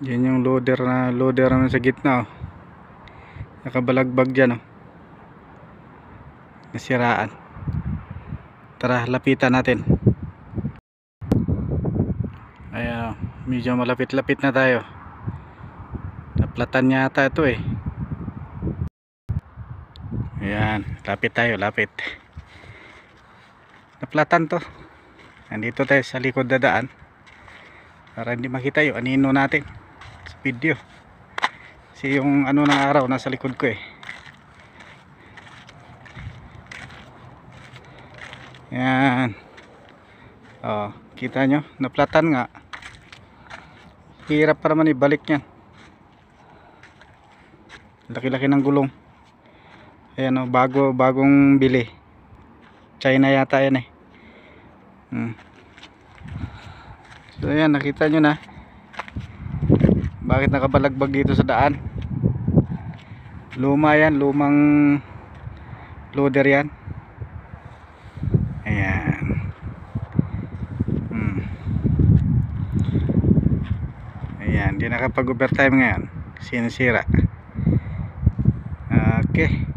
Yan yung loader naman sa gitna, oh. Nakabalagbag dyan, oh. Nasiraan. Tara, lapitan natin. Ayan, oh. Medyo malapit-lapit na tayo. Naplatan yata ito, eh. Ayan, lapit tayo, lapit. Naplatan to. Nandito tayo sa likod dadaan para hindi makita yung anino natin sa video. Kasi yung ano ng araw nasa likod ko, eh. Yan. Oh, kita nyo, naplatan nga. Hirap pa naman ibalik yan. Laki-laki ng gulong. Ayan, oh, bagong bili. China yata yan, eh. So ayan, nakita nyo na bakit nakabalagbag dito sa daan. Luma yan, lumang loader yan. Ayan. Ayan, di nakapag overtime ngayon, sinisira. Okay.